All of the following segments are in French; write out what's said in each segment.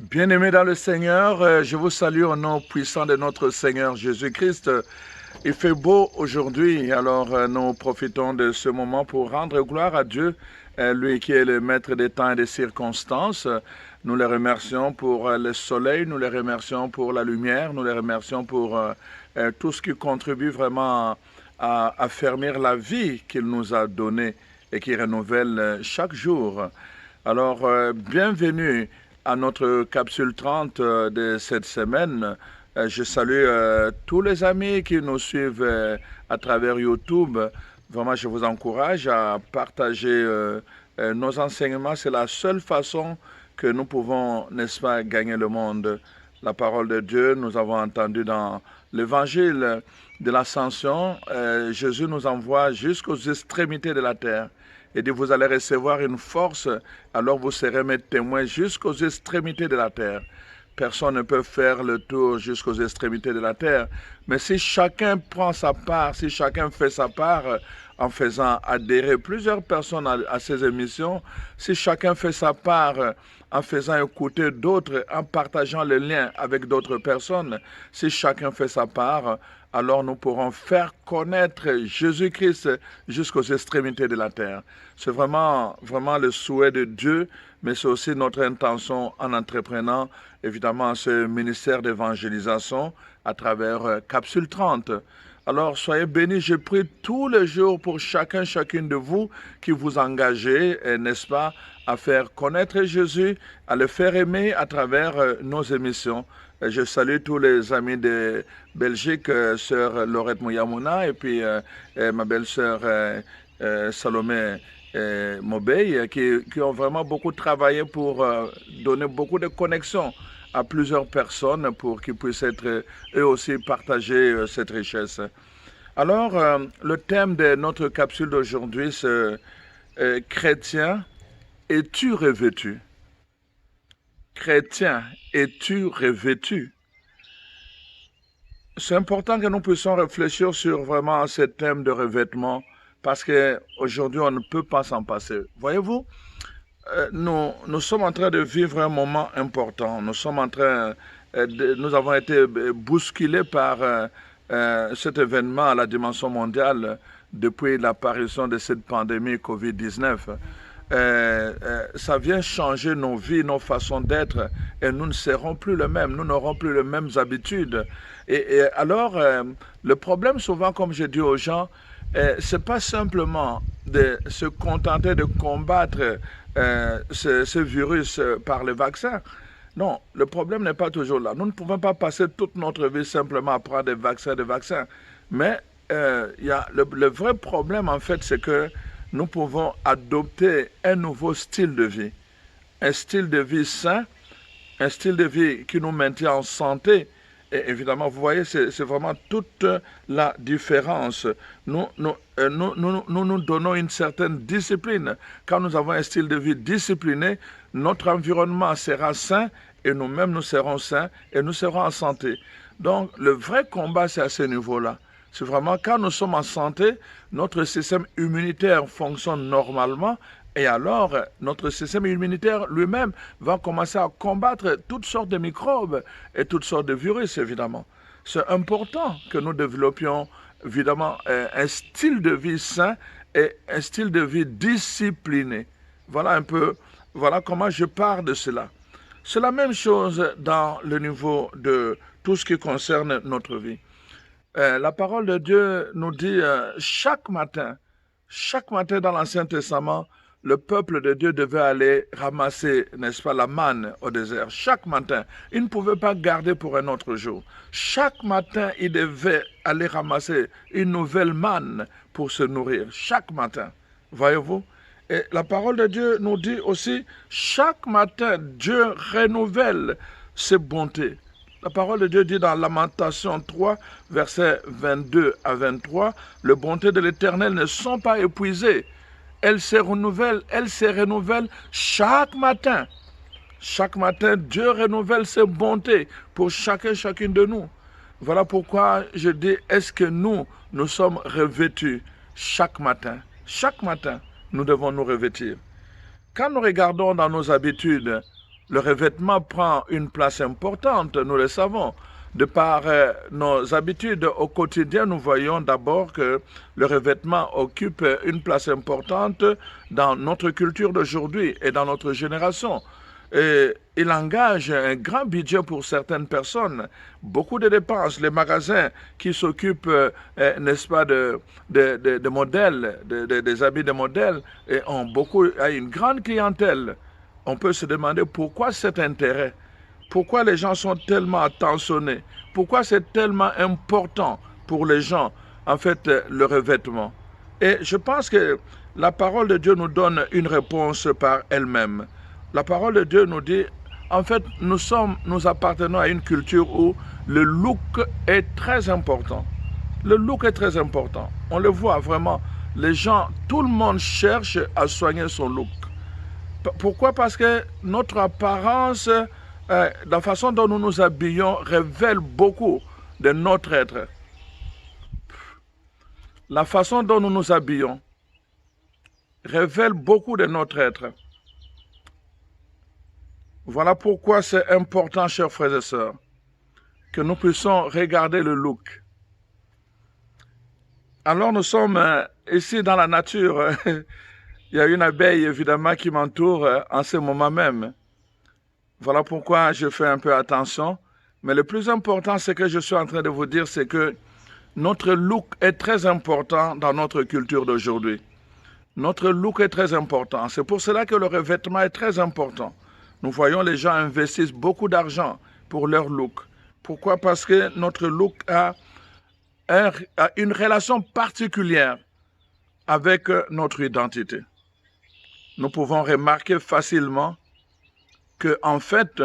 Bien-aimés dans le Seigneur, je vous salue au nom puissant de notre Seigneur Jésus-Christ. Il fait beau aujourd'hui, alors nous profitons de ce moment pour rendre gloire à Dieu, lui qui est le maître des temps et des circonstances. Nous le remercions pour le soleil, nous le remercions pour la lumière, nous le remercions pour tout ce qui contribue vraiment à affermir la vie qu'il nous a donnée et qui renouvelle chaque jour. Alors, bienvenue à notre capsule 30 de cette semaine. Je salue tous les amis qui nous suivent à travers YouTube. Vraiment, je vous encourage à partager nos enseignements. C'est la seule façon que nous pouvons, n'est-ce pas, gagner le monde. La parole de Dieu, nous avons entendu dans l'évangile de l'Ascension, Jésus nous envoie jusqu'aux extrémités de la terre. Et dit, vous allez recevoir une force, alors vous serez mes témoins jusqu'aux extrémités de la terre. Personne ne peut faire le tour jusqu'aux extrémités de la terre. Mais si chacun prend sa part, si chacun fait sa part, en faisant adhérer plusieurs personnes à ces émissions, si chacun fait sa part en faisant écouter d'autres, en partageant le lien avec d'autres personnes, si chacun fait sa part, alors nous pourrons faire connaître Jésus-Christ jusqu'aux extrémités de la terre. C'est vraiment le souhait de Dieu, mais c'est aussi notre intention en entreprenant évidemment ce ministère d'évangélisation à travers Capsule 30. Alors, soyez bénis, je prie tous les jours pour chacune de vous qui vous engagez, n'est-ce pas, à faire connaître Jésus, à le faire aimer à travers nos émissions. Je salue tous les amis de Belgique, sœur Laurette Mouyamouna, et puis ma belle-sœur Salomé Mobey, qui ont vraiment beaucoup travaillé pour donner beaucoup de connexions à plusieurs personnes pour qu'ils puissent être eux aussi partager cette richesse. Alors, le thème de notre capsule d'aujourd'hui, c'est chrétien, es-tu revêtu? Chrétien, es-tu revêtu? C'est important que nous puissions réfléchir sur vraiment ce thème de revêtement parce qu'aujourd'hui, on ne peut pas s'en passer. Voyez-vous, nous sommes en train de vivre un moment important. Nous avons été bousculés par cet événement à la dimension mondiale depuis l'apparition de cette pandémie Covid-19. Ça vient changer nos vies, nos façons d'être, et nous ne serons plus les mêmes, nous n'aurons plus les mêmes habitudes. Et alors, le problème souvent, comme je dis aux gens, c'est pas simplement de se contenter de combattre ce virus par le vaccin. Non, le problème n'est pas toujours là. Nous ne pouvons pas passer toute notre vie simplement à prendre des vaccins. Mais le vrai problème, en fait, c'est que nous pouvons adopter un nouveau style de vie. Un style de vie sain, un style de vie qui nous maintient en santé. Et évidemment, vous voyez, c'est vraiment toute la différence. Nous donnons une certaine discipline. Quand nous avons un style de vie discipliné, notre environnement sera sain et nous-mêmes nous serons sains et nous serons en santé. Donc, le vrai combat, c'est à ce niveau-là. C'est vraiment quand nous sommes en santé, notre système immunitaire fonctionne normalement et alors notre système immunitaire lui-même va commencer à combattre toutes sortes de microbes et toutes sortes de virus, évidemment. C'est important que nous développions, évidemment, un style de vie sain et un style de vie discipliné. Voilà comment je pars de cela. C'est la même chose dans le niveau de tout ce qui concerne notre vie. La parole de Dieu nous dit chaque matin dans l'Ancien Testament, le peuple de Dieu devait aller ramasser, n'est-ce pas, la manne au désert. Chaque matin, il ne pouvait pas garder pour un autre jour. Chaque matin, il devait aller ramasser une nouvelle manne pour se nourrir. Chaque matin, voyez-vous. Et la parole de Dieu nous dit aussi, chaque matin, Dieu renouvelle ses bontés. La parole de Dieu dit dans Lamentation 3, versets 22 à 23, « Les bontés de l'Éternel ne sont pas épuisées. Elles se renouvellent chaque matin. » Chaque matin, Dieu renouvelle ses bontés pour chacun, chacune de nous. Voilà pourquoi je dis, est-ce que nous sommes revêtus chaque matin? Chaque matin, nous devons nous revêtir. Quand nous regardons dans nos habitudes, le revêtement prend une place importante, nous le savons. De par nos habitudes au quotidien, nous voyons d'abord que le revêtement occupe une place importante dans notre culture d'aujourd'hui et dans notre génération. Et il engage un grand budget pour certaines personnes, beaucoup de dépenses. Les magasins qui s'occupent, n'est-ce pas, de modèles, des habits de modèles, et ont une grande clientèle. On peut se demander pourquoi cet intérêt, pourquoi les gens sont tellement attentionnés, pourquoi c'est tellement important pour les gens, en fait, le revêtement. Et je pense que la parole de Dieu nous donne une réponse par elle-même. La parole de Dieu nous dit, en fait, nous appartenons à une culture où le look est très important. Le look est très important. On le voit vraiment. Les gens, tout le monde cherche à soigner son look. Pourquoi? Parce que notre apparence, la façon dont nous nous habillons révèle beaucoup de notre être. La façon dont nous nous habillons révèle beaucoup de notre être. Voilà pourquoi c'est important, chers frères et sœurs, que nous puissions regarder le look. Alors nous sommes ici dans la nature. Il y a une abeille, évidemment, qui m'entoure en ce moment même. Voilà pourquoi je fais un peu attention. Mais le plus important, c'est que je suis en train de vous dire, c'est que notre look est très important dans notre culture d'aujourd'hui. Notre look est très important. C'est pour cela que le revêtement est très important. Nous voyons les gens investissent beaucoup d'argent pour leur look. Pourquoi? Parce que notre look a une relation particulière avec notre identité. Nous pouvons remarquer facilement que, en fait,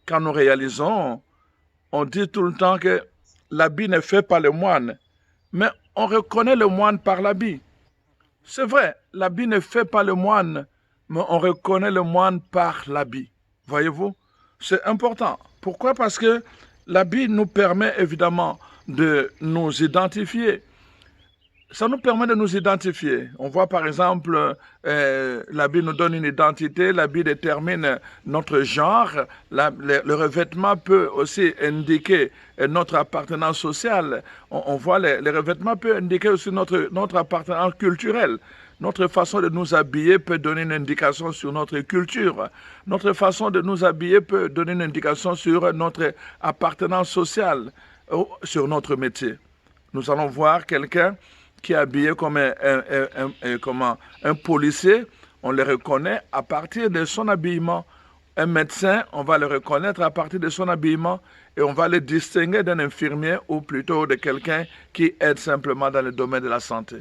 quand nous réalisons, on dit tout le temps que l'habit ne fait pas le moine, mais on reconnaît le moine par l'habit. C'est vrai, l'habit ne fait pas le moine, mais on reconnaît le moine par l'habit. Voyez-vous? C'est important. Pourquoi? Parce que l'habit nous permet évidemment de nous identifier. Ça nous permet de nous identifier. On voit par exemple, l'habit nous donne une identité, l'habit détermine notre genre, le revêtement peut aussi indiquer notre appartenance sociale. On voit les revêtements peuvent indiquer aussi notre appartenance culturelle. Notre façon de nous habiller peut donner une indication sur notre culture. Notre façon de nous habiller peut donner une indication sur notre appartenance sociale, sur notre métier. Nous allons voir quelqu'un qui est habillé comme un policier, on le reconnaît à partir de son habillement. Un médecin, on va le reconnaître à partir de son habillement et on va le distinguer d'un infirmier ou plutôt de quelqu'un qui aide simplement dans le domaine de la santé.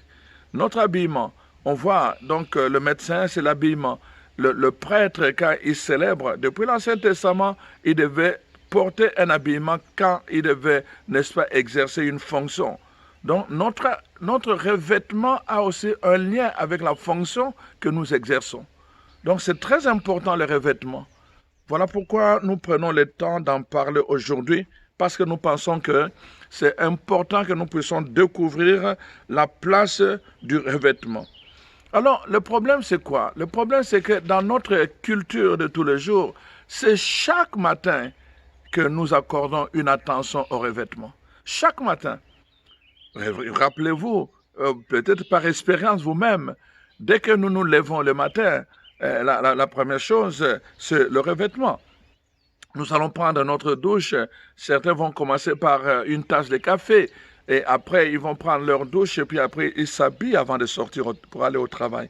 Notre habillement, on voit donc le médecin, c'est l'habillement. Le prêtre, quand il célèbre, depuis l'Ancien Testament, il devait porter un habillement quand il devait, n'est-ce pas, exercer une fonction. Donc, notre revêtement a aussi un lien avec la fonction que nous exerçons. Donc, c'est très important le revêtement. Voilà pourquoi nous prenons le temps d'en parler aujourd'hui, parce que nous pensons que c'est important que nous puissions découvrir la place du revêtement. Alors, le problème, c'est quoi? Le problème, c'est que dans notre culture de tous les jours, c'est chaque matin que nous accordons une attention au revêtement. Chaque matin. Rappelez-vous, peut-être par expérience vous-même, dès que nous nous levons le matin, la première chose, c'est le revêtement. Nous allons prendre notre douche. Certains vont commencer par une tasse de café et après ils vont prendre leur douche et puis après ils s'habillent avant de sortir pour aller au travail.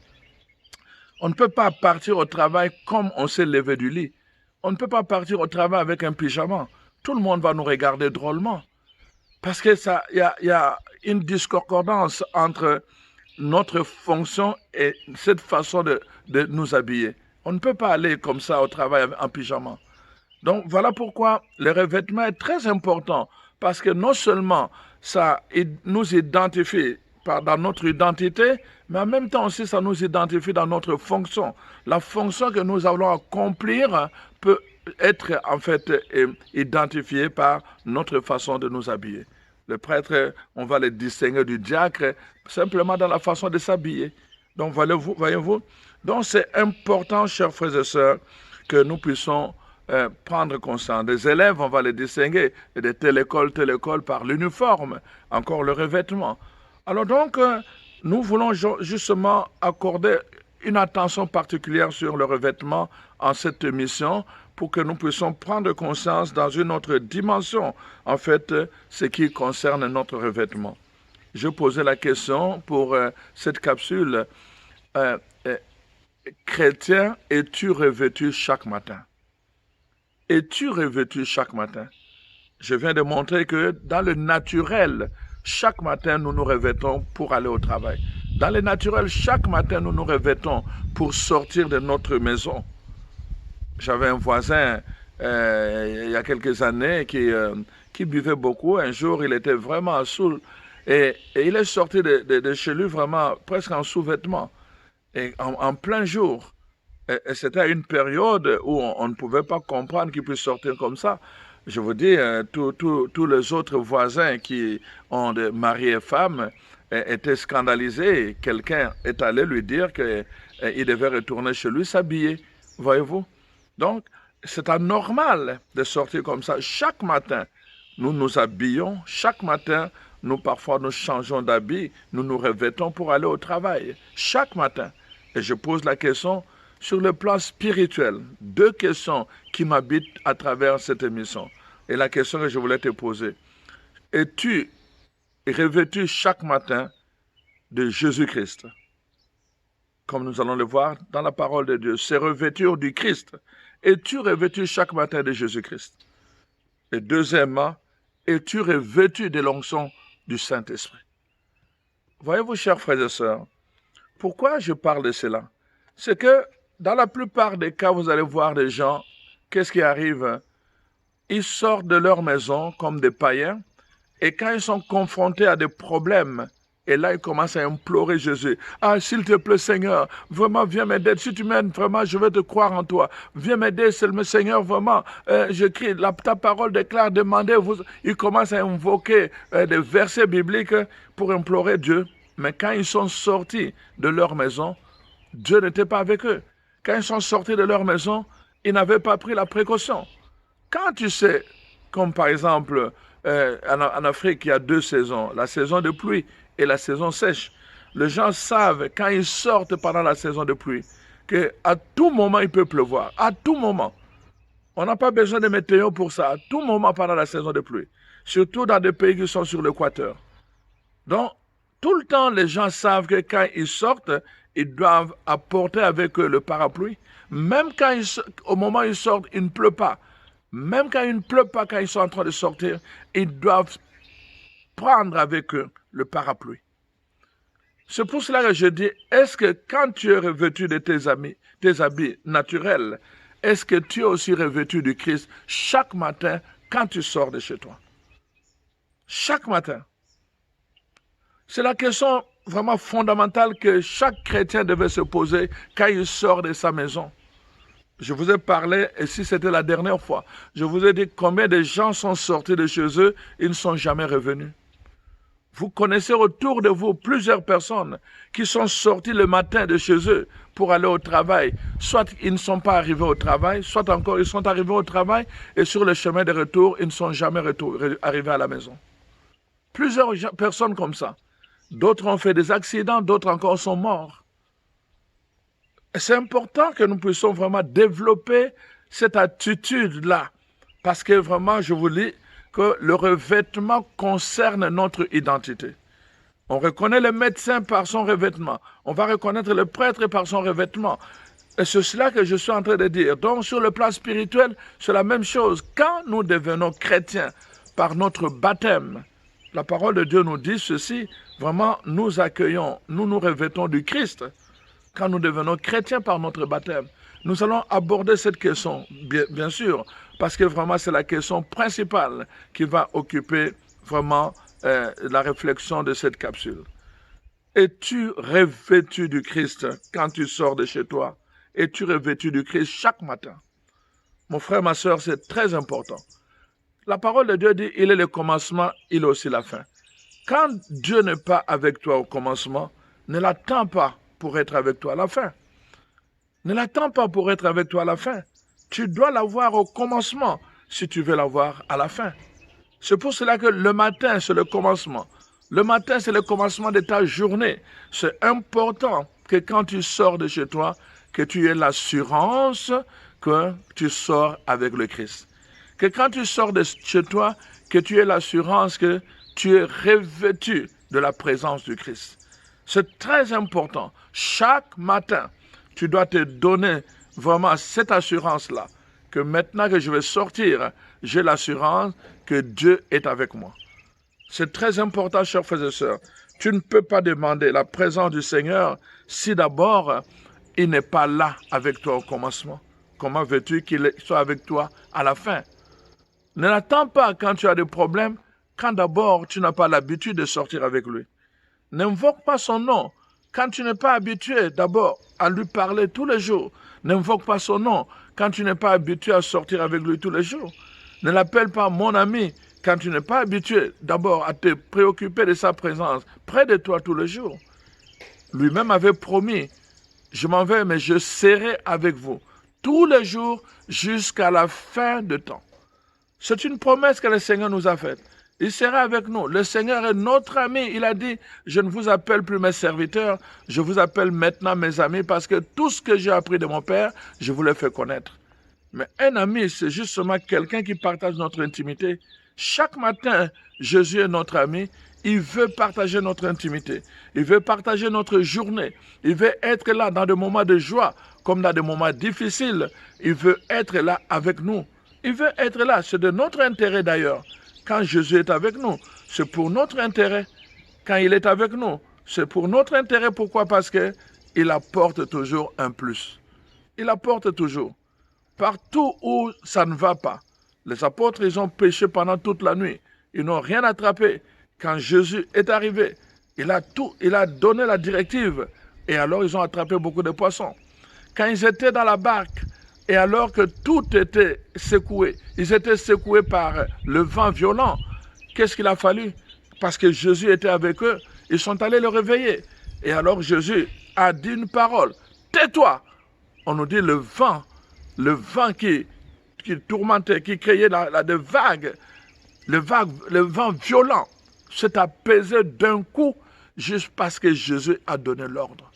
On ne peut pas partir au travail comme on s'est levé du lit. On ne peut pas partir au travail avec un pyjama. Tout le monde va nous regarder drôlement. Parce que y a une discordance entre notre fonction et cette façon de nous habiller. On ne peut pas aller comme ça au travail en pyjama. Donc voilà pourquoi le revêtement est très important, parce que non seulement ça nous identifie dans notre identité, mais en même temps aussi ça nous identifie dans notre fonction. La fonction que nous allons accomplir peut être en fait identifiée par notre façon de nous habiller. Le prêtre, on va le distinguer du diacre simplement dans la façon de s'habiller. Donc voyez-vous, donc c'est important, chers frères et sœurs, que nous puissions prendre conscience. Des élèves, on va les distinguer de telle école par l'uniforme, encore le revêtement. Alors donc, nous voulons justement accorder une attention particulière sur le revêtement en cette mission pour que nous puissions prendre conscience dans une autre dimension, en fait, ce qui concerne notre revêtement. Je posais la question pour cette capsule. Chrétien, es-tu revêtu chaque matin? Es-tu revêtu chaque matin? Je viens de montrer que dans le naturel, chaque matin, nous nous revêtons pour aller au travail. Dans le naturel, chaque matin, nous nous revêtons pour sortir de notre maison. J'avais un voisin il y a quelques années qui buvait beaucoup. Un jour, il était vraiment saoul et il est sorti de chez lui vraiment presque en sous-vêtements et en plein jour. Et c'était à une période où on ne pouvait pas comprendre qu'il puisse sortir comme ça. Je vous dis, tous les autres voisins qui ont des mari et femmes étaient scandalisés. Quelqu'un est allé lui dire qu'il devait retourner chez lui s'habiller. Voyez-vous? Donc, c'est anormal de sortir comme ça. Chaque matin, nous nous habillons. Chaque matin, parfois, nous changeons d'habit. Nous nous revêtons pour aller au travail. Chaque matin. Et je pose la question sur le plan spirituel. 2 questions qui m'habitent à travers cette émission. Et la question que je voulais te poser. Es-tu revêtu chaque matin de Jésus-Christ? Comme nous allons le voir dans la parole de Dieu, c'est revêture du Christ. Es-tu revêtu chaque matin de Jésus-Christ? Et deuxièmement, es-tu revêtu de l'onction du Saint-Esprit? Voyez-vous, chers frères et sœurs, pourquoi je parle de cela? C'est que dans la plupart des cas, vous allez voir des gens, qu'est-ce qui arrive? Ils sortent de leur maison comme des païens, et quand ils sont confrontés à des problèmes, et là, ils commencent à implorer Jésus. Ah, s'il te plaît, Seigneur, vraiment, viens m'aider. Si tu m'aides, vraiment, je vais te croire en toi. Viens m'aider, Seigneur, vraiment. Je crie, ta parole déclare, demandez. Ils commencent à invoquer des versets bibliques pour implorer Dieu. Mais quand ils sont sortis de leur maison, Dieu n'était pas avec eux. Quand ils sont sortis de leur maison, ils n'avaient pas pris la précaution. Quand tu sais, comme par exemple, en Afrique, il y a 2 saisons, la saison de pluie et la saison sèche. Les gens savent, quand ils sortent pendant la saison de pluie, qu'à tout moment, il peut pleuvoir. À tout moment. On n'a pas besoin de météo pour ça. À tout moment pendant la saison de pluie. Surtout dans des pays qui sont sur l'équateur. Donc, tout le temps, les gens savent que quand ils sortent, ils doivent apporter avec eux le parapluie. Même quand au moment où ils sortent, il ne pleut pas. Même quand il ne pleut pas, quand ils sont en train de sortir, ils doivent prendre avec eux le parapluie. C'est pour cela que je dis, est-ce que quand tu es revêtu de tes habits naturels, est-ce que tu es aussi revêtu du Christ chaque matin quand tu sors de chez toi? Chaque matin. C'est la question vraiment fondamentale que chaque chrétien devait se poser quand il sort de sa maison. Je vous ai parlé, et si c'était la dernière fois, je vous ai dit combien de gens sont sortis de chez eux, ils ne sont jamais revenus. Vous connaissez autour de vous plusieurs personnes qui sont sorties le matin de chez eux pour aller au travail. Soit ils ne sont pas arrivés au travail, soit encore ils sont arrivés au travail et sur le chemin de retour, ils ne sont jamais arrivés à la maison. Plusieurs personnes comme ça. D'autres ont fait des accidents, d'autres encore sont morts. C'est important que nous puissions vraiment développer cette attitude-là. Parce que vraiment, je vous dis que le revêtement concerne notre identité. On reconnaît le médecin par son revêtement. On va reconnaître le prêtre par son revêtement. Et c'est cela que je suis en train de dire. Donc, sur le plan spirituel, c'est la même chose. Quand nous devenons chrétiens par notre baptême, la parole de Dieu nous dit ceci, vraiment, nous accueillons, nous nous revêtons du Christ. Quand nous devenons chrétiens par notre baptême, Nous allons aborder cette question, bien sûr, parce que vraiment c'est la question principale qui va occuper vraiment la réflexion de cette capsule. Es-tu revêtu du Christ quand tu sors de chez toi? Es-tu revêtu du Christ chaque matin? Mon frère, ma soeur, c'est très important. La parole de Dieu dit, il est le commencement, il est aussi la fin. Quand Dieu n'est pas avec toi au commencement, ne l'attends pas pour être avec toi à la fin. Ne l'attends pas pour être avec toi à la fin. Tu dois l'avoir au commencement si tu veux l'avoir à la fin. C'est pour cela que le matin, c'est le commencement. Le matin, c'est le commencement de ta journée. C'est important que quand tu sors de chez toi, que tu aies l'assurance que tu sors avec le Christ. Que quand tu sors de chez toi, que tu aies l'assurance que tu es revêtu de la présence du Christ. C'est très important. Chaque matin, tu dois te donner vraiment cette assurance-là, que maintenant que je vais sortir, j'ai l'assurance que Dieu est avec moi. C'est très important, chers frères et sœurs. Tu ne peux pas demander la présence du Seigneur si d'abord il n'est pas là avec toi au commencement. Comment veux-tu qu'il soit avec toi à la fin? Ne l'attends pas quand tu as des problèmes, quand d'abord tu n'as pas l'habitude de sortir avec lui. N'invoque pas son nom quand tu n'es pas habitué d'abord à lui parler tous les jours. N'invoque pas son nom quand tu n'es pas habitué à sortir avec lui tous les jours. Ne l'appelle pas mon ami quand tu n'es pas habitué d'abord à te préoccuper de sa présence près de toi tous les jours. Lui-même avait promis, je m'en vais mais je serai avec vous tous les jours jusqu'à la fin de temps. C'est une promesse que le Seigneur nous a faite. Il sera avec nous. Le Seigneur est notre ami. Il a dit, je ne vous appelle plus mes serviteurs, je vous appelle maintenant mes amis parce que tout ce que j'ai appris de mon Père, je vous le fais connaître. Mais un ami, c'est justement quelqu'un qui partage notre intimité. Chaque matin, Jésus est notre ami. Il veut partager notre intimité. Il veut partager notre journée. Il veut être là dans des moments de joie comme dans des moments difficiles. Il veut être là avec nous. Il veut être là. C'est de notre intérêt d'ailleurs. Quand Jésus est avec nous, c'est pour notre intérêt. Quand il est avec nous, c'est pour notre intérêt. Pourquoi? Parce qu'il apporte toujours un plus. Il apporte toujours. Partout où ça ne va pas, les apôtres, ils ont péché pendant toute la nuit. Ils n'ont rien attrapé. Quand Jésus est arrivé, il a donné la directive. Et alors, ils ont attrapé beaucoup de poissons. Quand ils étaient dans la barque, et alors que tout était secoué, ils étaient secoués par le vent violent, qu'est-ce qu'il a fallu? Parce que Jésus était avec eux, ils sont allés le réveiller. Et alors Jésus a dit une parole, tais-toi. On nous dit le vent qui tourmentait, qui créait des vagues, le vent violent s'est apaisé d'un coup juste parce que Jésus a donné l'ordre.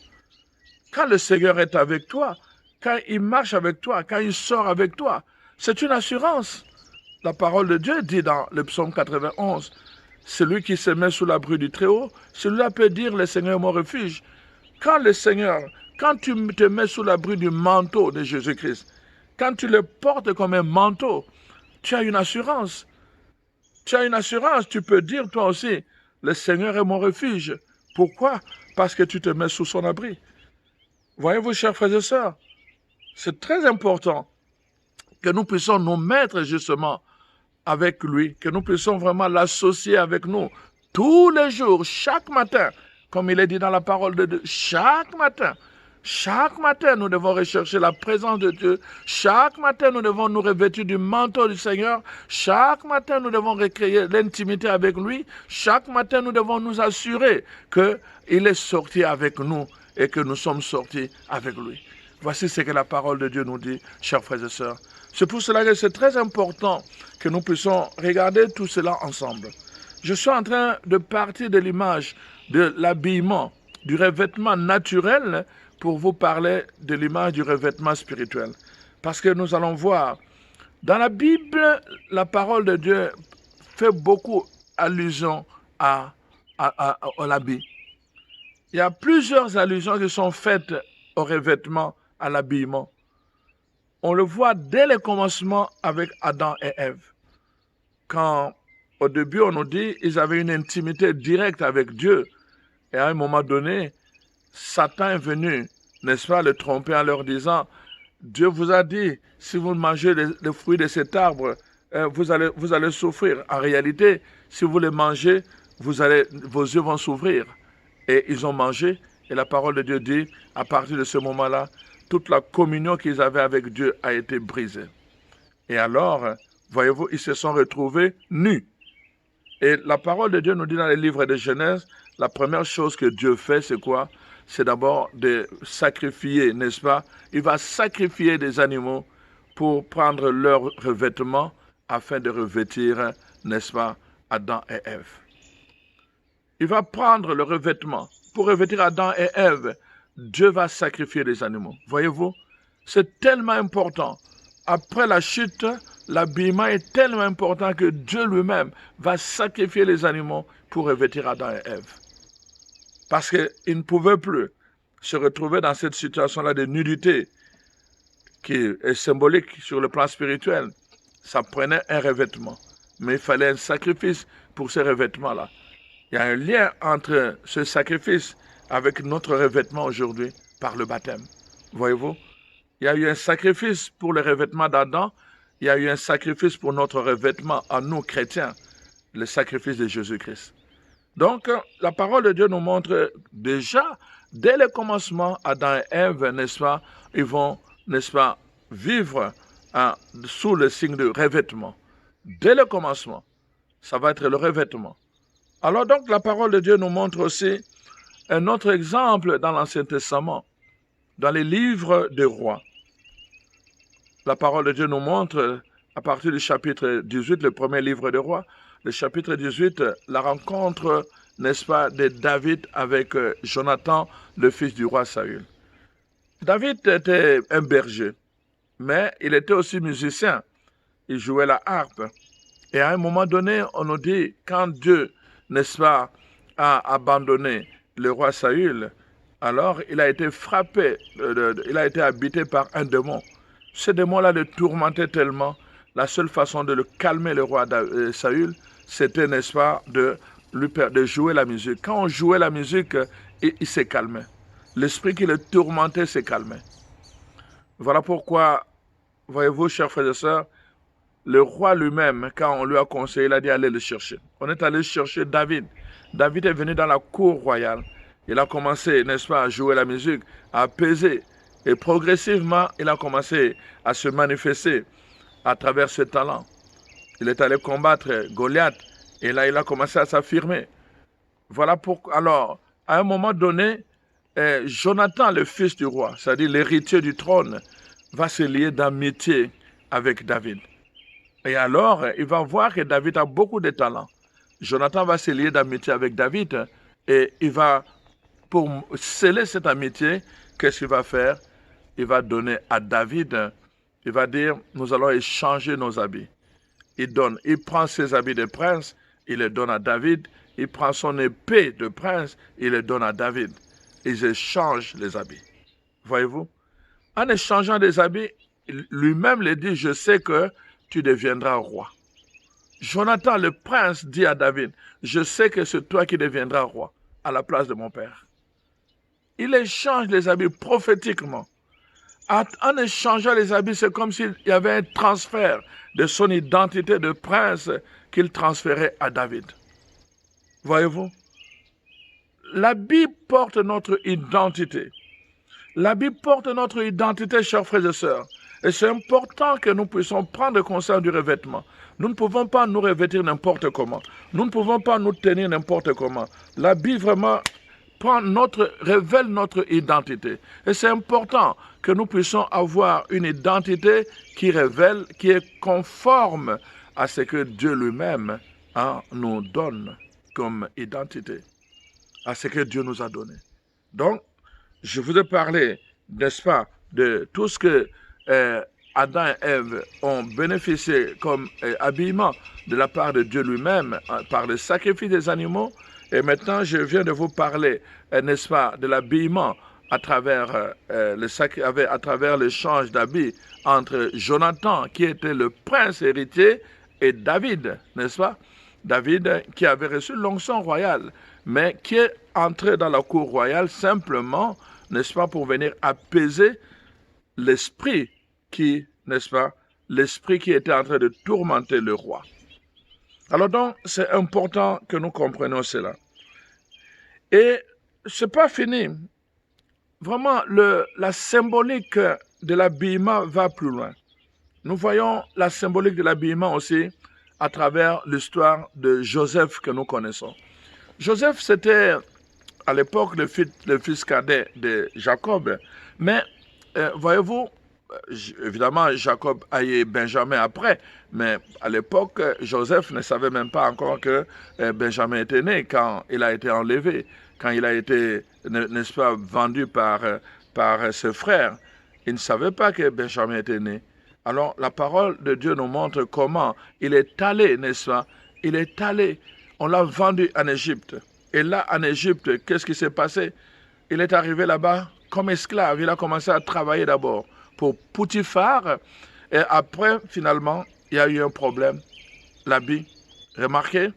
Quand le Seigneur est avec toi, quand il marche avec toi, quand il sort avec toi, c'est une assurance. La parole de Dieu dit dans le psaume 91, celui qui se met sous l'abri du Très-Haut, celui-là peut dire, le Seigneur est mon refuge. Quand tu te mets sous l'abri du manteau de Jésus-Christ, quand tu le portes comme un manteau, tu as une assurance. Tu as une assurance, tu peux dire toi aussi, le Seigneur est mon refuge. Pourquoi? Parce que tu te mets sous son abri. Voyez-vous, chers frères et sœurs, c'est très important que nous puissions nous mettre justement avec lui, que nous puissions vraiment l'associer avec nous tous les jours, chaque matin, comme il est dit dans la parole de Dieu, chaque matin. Chaque matin, nous devons rechercher la présence de Dieu. Chaque matin, nous devons nous revêtir du manteau du Seigneur. Chaque matin, nous devons recréer l'intimité avec lui. Chaque matin, nous devons nous assurer qu'il est sorti avec nous et que nous sommes sortis avec lui. Voici ce que la parole de Dieu nous dit, chers frères et sœurs. C'est pour cela que c'est très important que nous puissions regarder tout cela ensemble. Je suis en train de partir de l'image de l'habillement, du revêtement naturel, pour vous parler de l'image du revêtement spirituel. Parce que nous allons voir, dans la Bible, la parole de Dieu fait beaucoup allusion à l'habit. Il y a plusieurs allusions qui sont faites au revêtement, à l'habillement. On le voit dès le commencement avec Adam et Ève. Quand, au début, on nous dit qu'ils avaient une intimité directe avec Dieu. Et à un moment donné, Satan est venu, n'est-ce pas, le tromper en leur disant, Dieu vous a dit, si vous mangez les fruits de cet arbre, vous allez souffrir. En réalité, si vous les mangez, vos yeux vont s'ouvrir. Et ils ont mangé, et la parole de Dieu dit, à partir de ce moment-là, toute la communion qu'ils avaient avec Dieu a été brisée. Et alors, voyez-vous, ils se sont retrouvés nus. Et la parole de Dieu nous dit dans les livres de Genèse, la première chose que Dieu fait, c'est quoi? C'est d'abord de sacrifier, n'est-ce pas? Il va sacrifier des animaux pour prendre leurs revêtements afin de revêtir, n'est-ce pas, Adam et Ève. Il va prendre le revêtement. Pour revêtir Adam et Ève, Dieu va sacrifier des animaux. Voyez-vous, c'est tellement important. Après la chute, l'habillement est tellement important que Dieu lui-même va sacrifier les animaux pour revêtir Adam et Ève. Parce qu'ils ne pouvaient plus se retrouver dans cette situation-là de nudité qui est symbolique sur le plan spirituel. Ça prenait un revêtement. Mais il fallait un sacrifice pour ce revêtement-là. Il y a un lien entre ce sacrifice avec notre revêtement aujourd'hui par le baptême. Voyez-vous? Il y a eu un sacrifice pour le revêtement d'Adam. Il y a eu un sacrifice pour notre revêtement à nous, chrétiens. Le sacrifice de Jésus-Christ. Donc, la parole de Dieu nous montre déjà, dès le commencement, Adam et Ève, n'est-ce pas, ils vont, n'est-ce pas, vivre sous le signe de revêtement. Dès le commencement, ça va être le revêtement. Alors donc, la parole de Dieu nous montre aussi un autre exemple dans l'Ancien Testament, dans les livres des rois. La parole de Dieu nous montre, à partir du chapitre 18, le premier livre des rois, le chapitre 18, la rencontre, n'est-ce pas, de David avec Jonathan, le fils du roi Saül. David était un berger, mais il était aussi musicien. Il jouait la harpe. Et à un moment donné, on nous dit, quand Dieu, n'est-ce pas, a abandonné le roi Saül, alors il a été frappé, il a été habité par un démon. Ce démon-là le tourmentait tellement. La seule façon de le calmer, le roi Saül, c'était, n'est-ce pas, de jouer la musique. Quand on jouait la musique, il se calmait. L'esprit qui le tourmentait se calmait. Voilà pourquoi, voyez-vous, chers frères et sœurs, le roi lui-même, quand on lui a conseillé, il a dit allez le chercher. On est allé chercher David. David est venu dans la cour royale. Il a commencé, n'est-ce pas, à jouer la musique, à apaiser. Et progressivement, il a commencé à se manifester à travers ses talents. Il est allé combattre Goliath et là, il a commencé à s'affirmer. Voilà pourquoi, alors, à un moment donné, Jonathan, le fils du roi, c'est-à-dire l'héritier du trône, va se lier d'amitié avec David. Et alors, il va voir que David a beaucoup de talents. Jonathan va se lier d'amitié avec David et il va, pour sceller cette amitié, qu'est-ce qu'il va faire? Il va donner à David, il va dire, nous allons échanger nos habits. Il prend ses habits de prince, il les donne à David. Il prend son épée de prince, il les donne à David. Ils échangent les habits. Voyez-vous? En échangeant des habits, lui-même le dit, je sais que tu deviendras roi. Jonathan, le prince, dit à David, je sais que c'est toi qui deviendras roi à la place de mon père. Il échange les habits prophétiquement. En échangeant les habits, c'est comme s'il y avait un transfert de son identité de prince qu'il transférait à David. Voyez-vous? L'habit porte notre identité. L'habit porte notre identité, chers frères et sœurs. Et c'est important que nous puissions prendre conscience du revêtement. Nous ne pouvons pas nous revêtir n'importe comment. Nous ne pouvons pas nous tenir n'importe comment. L'habit vraiment révèle notre identité. Et c'est important que nous puissions avoir une identité qui révèle, qui est conforme à ce que Dieu lui-même nous donne comme identité, à ce que Dieu nous a donné. Donc, je vous ai parlé, n'est-ce pas, de tout ce que Adam et Ève ont bénéficié comme habillement de la part de Dieu lui-même par le sacrifice des animaux. Et maintenant, je viens de vous parler, n'est-ce pas, de l'habillement à travers l'échange d'habits entre Jonathan, qui était le prince héritier, et David, n'est-ce pas? David qui avait reçu l'onction royale, mais qui est entré dans la cour royale simplement, n'est-ce pas, pour venir apaiser l'esprit n'est-ce pas, l'esprit qui était en train de tourmenter le roi. Alors donc, c'est important que nous comprenions cela. Et c'est pas fini. Vraiment, la symbolique de l'habillement va plus loin. Nous voyons la symbolique de l'habillement aussi à travers l'histoire de Joseph que nous connaissons. Joseph, c'était à l'époque le fils cadet de Jacob. Mais, voyez-vous, évidemment, Jacob a eu Benjamin après, mais à l'époque, Joseph ne savait même pas encore que Benjamin était né quand il a été enlevé, quand il a été, n'est-ce pas, vendu par ses frères. Il ne savait pas que Benjamin était né. Alors, la parole de Dieu nous montre comment il est allé, n'est-ce pas? Il est allé, on l'a vendu en Égypte. Et là, en Égypte, qu'est-ce qui s'est passé? Il est arrivé là-bas comme esclave. Il a commencé à travailler d'abord pour Potiphar. Et après, finalement, il y a eu un problème. L'habit. Remarquez,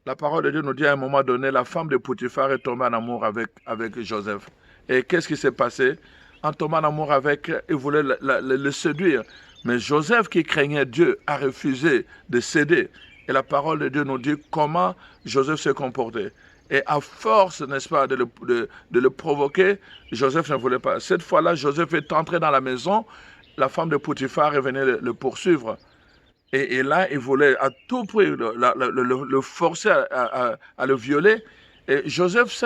la parole de Dieu nous dit à un moment donné, la femme de Potiphar est tombée en amour avec Joseph. Et qu'est-ce qui s'est passé? En tombant en amour avec, il voulait le séduire. Mais Joseph, qui craignait Dieu, a refusé de céder. Et la parole de Dieu nous dit comment Joseph s'est comporté. Et à force, n'est-ce pas, de le provoquer, Joseph ne voulait pas. Cette fois-là, Joseph est entré dans la maison. La femme de Potiphar est venue le poursuivre. Et là, il voulait à tout prix le forcer à le violer. Et Joseph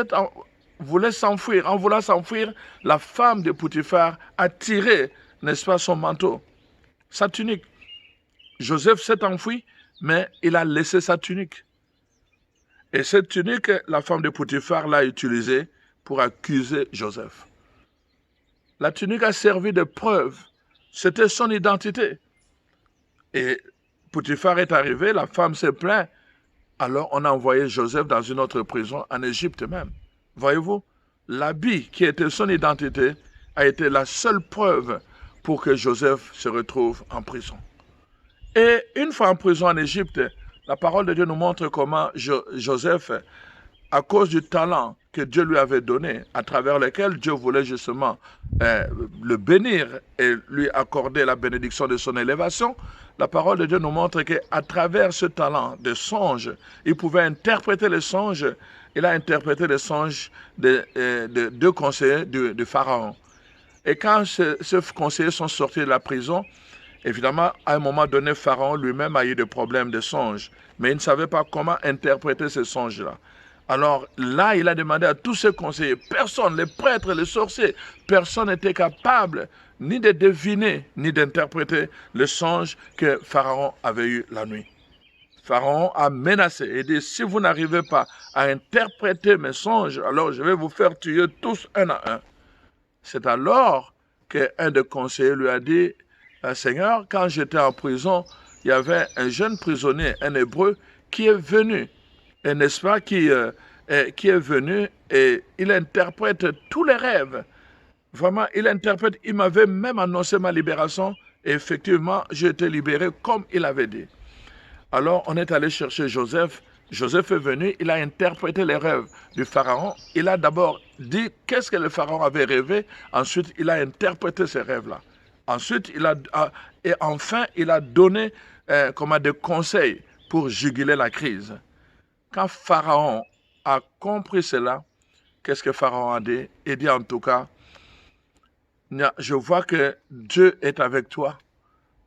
voulait s'enfuir. En voulant s'enfuir, la femme de Potiphar a tiré, n'est-ce pas, son manteau, sa tunique. Joseph s'est enfui, mais il a laissé sa tunique. Et cette tunique, la femme de Potiphar l'a utilisée pour accuser Joseph. La tunique a servi de preuve. C'était son identité. Et Potiphar est arrivé, la femme s'est plainte. Alors on a envoyé Joseph dans une autre prison, en Égypte même. Voyez-vous, l'habit qui était son identité a été la seule preuve pour que Joseph se retrouve en prison. Et une fois en prison en Égypte, la parole de Dieu nous montre comment Joseph, à cause du talent que Dieu lui avait donné, à travers lequel Dieu voulait justement le bénir et lui accorder la bénédiction de son élévation, la parole de Dieu nous montre qu'à travers ce talent de songe, il pouvait interpréter les songes. Il a interprété les songes de deux conseillers de Pharaon. Et quand ces conseillers sont sortis de la prison, évidemment, à un moment donné, Pharaon lui-même a eu des problèmes de songes, mais il ne savait pas comment interpréter ces songes-là. Alors là, il a demandé à tous ses conseillers, personne, les prêtres, les sorciers, personne n'était capable ni de deviner, ni d'interpréter le songe que Pharaon avait eu la nuit. Pharaon a menacé et dit, si vous n'arrivez pas à interpréter mes songes, alors je vais vous faire tuer tous un à un. C'est alors qu'un des conseillers lui a dit, Seigneur, quand j'étais en prison, il y avait un jeune prisonnier, un hébreu, qui est venu, n'est-ce pas, qui est venu et il interprète tous les rêves. Vraiment, il interprète, il m'avait même annoncé ma libération et effectivement, j'ai été libéré comme il avait dit. Alors, on est allé chercher Joseph. Joseph est venu, il a interprété les rêves du pharaon. Il a d'abord dit qu'est-ce que le pharaon avait rêvé. Ensuite, il a interprété ces rêves-là. Ensuite, enfin, il a donné des conseils pour juguler la crise. Quand Pharaon a compris cela, qu'est-ce que Pharaon a dit? Il dit en tout cas, je vois que Dieu est avec toi.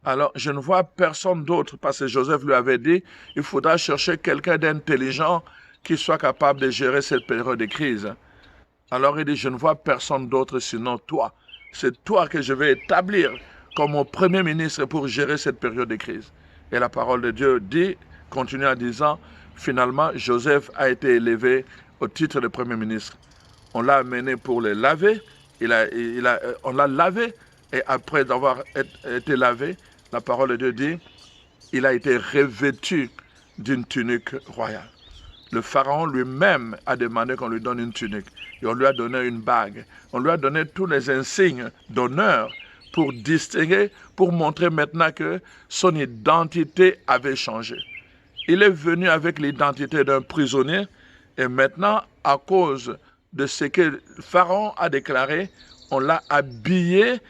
Alors, je ne vois personne d'autre, parce que Joseph lui avait dit, il faudra chercher quelqu'un d'intelligent qui soit capable de gérer cette période de crise. Alors, il dit, je ne vois personne d'autre sinon toi. C'est toi que je vais établir comme mon premier ministre pour gérer cette période de crise. Et la parole de Dieu continue en disant, finalement, Joseph a été élevé au titre de premier ministre. On l'a amené pour le laver, on l'a lavé, et après avoir été lavé, la parole de Dieu dit, il a été revêtu d'une tunique royale. Le pharaon lui-même a demandé qu'on lui donne une tunique. Et on lui a donné une bague. On lui a donné tous les insignes d'honneur pour distinguer, pour montrer maintenant que son identité avait changé. Il est venu avec l'identité d'un prisonnier et maintenant, à cause de ce que Pharaon a déclaré, on l'a habillé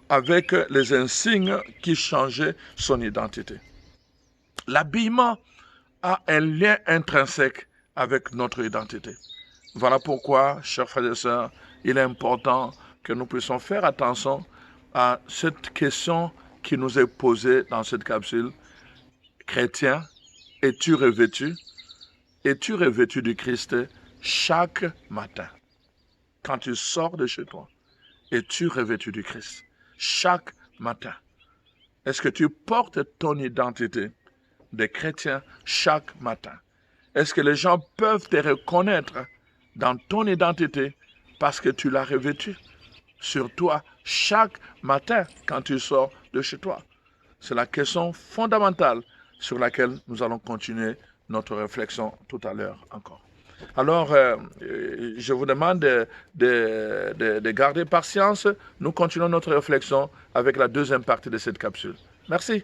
avec les insignes qui changeaient son identité. L'habillement a un lien intrinsèque avec notre identité. Voilà pourquoi, chers frères et sœurs, il est important que nous puissions faire attention à cette question qui nous est posée dans cette capsule. Chrétien, es-tu revêtu? Es-tu revêtu du Christ chaque matin? Quand tu sors de chez toi, es-tu revêtu du Christ chaque matin? Est-ce que tu portes ton identité de chrétien chaque matin? Est-ce que les gens peuvent te reconnaître dans ton identité parce que tu l'as revêtu sur toi chaque matin quand tu sors de chez toi? C'est la question fondamentale sur laquelle nous allons continuer notre réflexion tout à l'heure encore. Alors, je vous demande de garder patience. Nous continuons notre réflexion avec la deuxième partie de cette capsule. Merci.